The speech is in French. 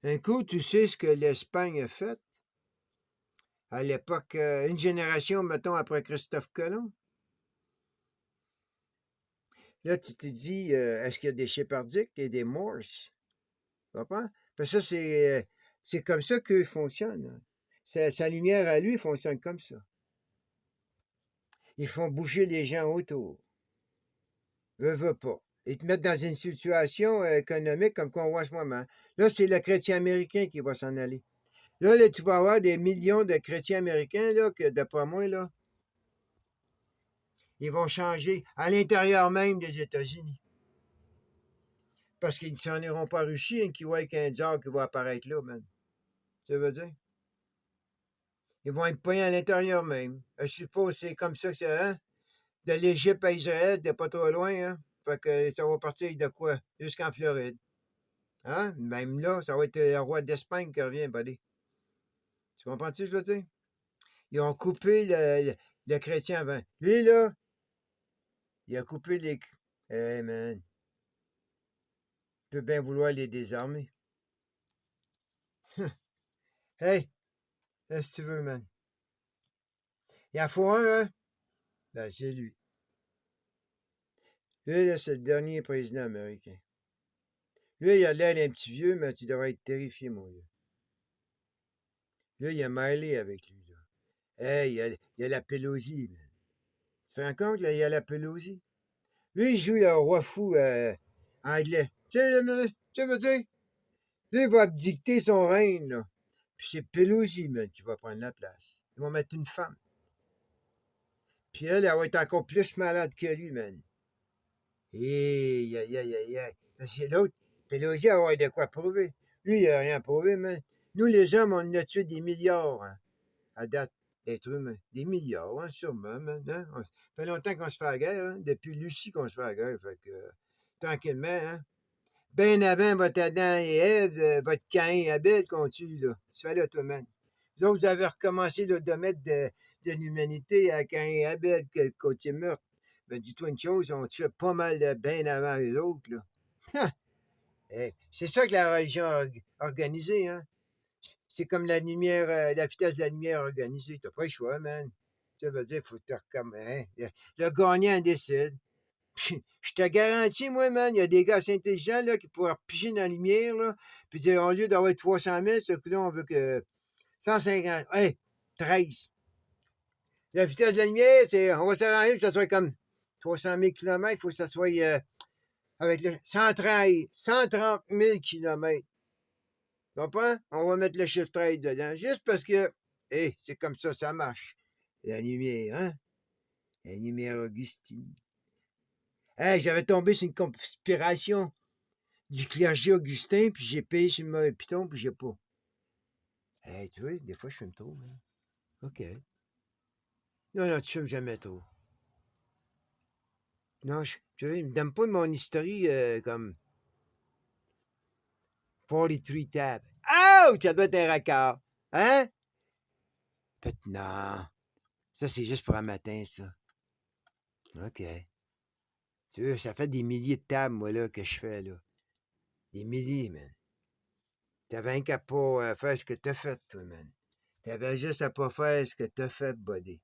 Un coup, tu sais ce que l'Espagne a fait à l'époque, une génération, mettons, après Christophe Colomb? Là, tu te dis, est-ce qu'il y a des Sépardiques et des Morses? Tu comprends? Parce que ça, c'est comme ça qu'eux fonctionnent, hein. Sa lumière à lui fonctionne comme ça. Ils font bouger les gens autour. Veux pas. Ils te mettent dans une situation économique comme qu'on voit en ce moment. Là, c'est le chrétien américain qui va s'en aller. Là, tu vas avoir des millions de chrétiens américains, là, que d'après moi, là, ils vont changer à l'intérieur même des États-Unis. Parce qu'ils ne s'en iront pas en Russie et qu'ils voient qu'un diable qui va apparaître là, man. Ça veut dire? Ils vont être poignés à l'intérieur même. Je suppose que c'est comme ça que c'est, hein? De l'Égypte à Israël, t'es pas trop loin, hein? Fait que ça va partir de quoi? Jusqu'en Floride. Hein? Même là, ça va être le roi d'Espagne qui revient, buddy. Tu comprends-tu, ce que je veux dire? Ils ont coupé le chrétien avant. Lui, là, il a coupé les. Hey, man. Il peut bien vouloir les désarmer. Hey, qu'est-ce que tu veux, man? Il en faut un, hein? Ben, c'est lui. Lui, là, c'est le dernier président américain. Lui, il a l'air d'un petit vieux, mais tu devrais être terrifié, mon vieux. Là, il y a Miley avec lui, là. Hey, il y a la Pelosi, man. Tu te rends compte, là, il y a la Pelosi? Lui, il joue le roi fou anglais. Tu veux dire? Lui, il va abdicter son règne, là. Puis c'est Pelosi, man, qui va prendre la place. Ils vont mettre une femme. Puis elle va être encore plus malade que lui, man. Aïe, aïe, aïe, aïe, aïe. Parce que l'autre, Pelosi, elle va avoir de quoi prouver. Lui, il n'a rien prouvé, man. Nous, les hommes, on en a tué des milliards, hein, à date, d'êtres humains. Des milliards, hein, sûrement, man. Hein? Ça fait longtemps qu'on se fait la guerre, hein? Depuis Lucie qu'on se fait la guerre. Fait que, tranquillement, hein? Ben avant votre Adam et Ève, votre Caïn et Abel qu'on tue, là. Tu fais là, toi, man. Vous autres, vous avez recommencé le domaine de l'humanité à Caïn et Abel, que le côté meurtre. Ben, dis-toi une chose, on tuait pas mal de ben avant les autres, là. C'est ça que la religion a organisée, hein? C'est comme la lumière, la vitesse de la lumière organisée. T'as pas le choix, man. Ça veut dire qu'il faut que tu recommences. Hein? Le gagnant décide. Je te garantis, moi, man, il y a des gars assez intelligents là, qui pourraient piger dans la lumière, là, puis dire, au lieu d'avoir 300 000, ce coup-là, on veut que 150. Hey, 13. La vitesse de la lumière, c'est, on va s'arranger que ça soit comme 300 000 km, il faut que ça soit avec le 130 000 km. Tu comprends? On va mettre le chiffre 13 dedans, juste parce que, hey, c'est comme ça marche. La lumière, hein? La lumière Augustine. Hey, j'avais tombé sur une conspiration du clergé Augustin, puis j'ai payé sur le mauvais piton, puis j'ai pas. Hey, tu vois, des fois, je fume trop, hein. OK. Non, non, tu fumes jamais trop. Non, tu vois, il me donne pas mon historie comme 43 tabs. Oh! Ça doit être un record. Hein? Non. Ça, c'est juste pour un matin, ça. OK. Tu vois, ça fait des milliers de tables, moi, là, que je fais, là. Des milliers, man. T'avais rien qu'à pas faire ce que t'as fait, toi, man. T'avais juste à pas faire ce que t'as fait, buddy.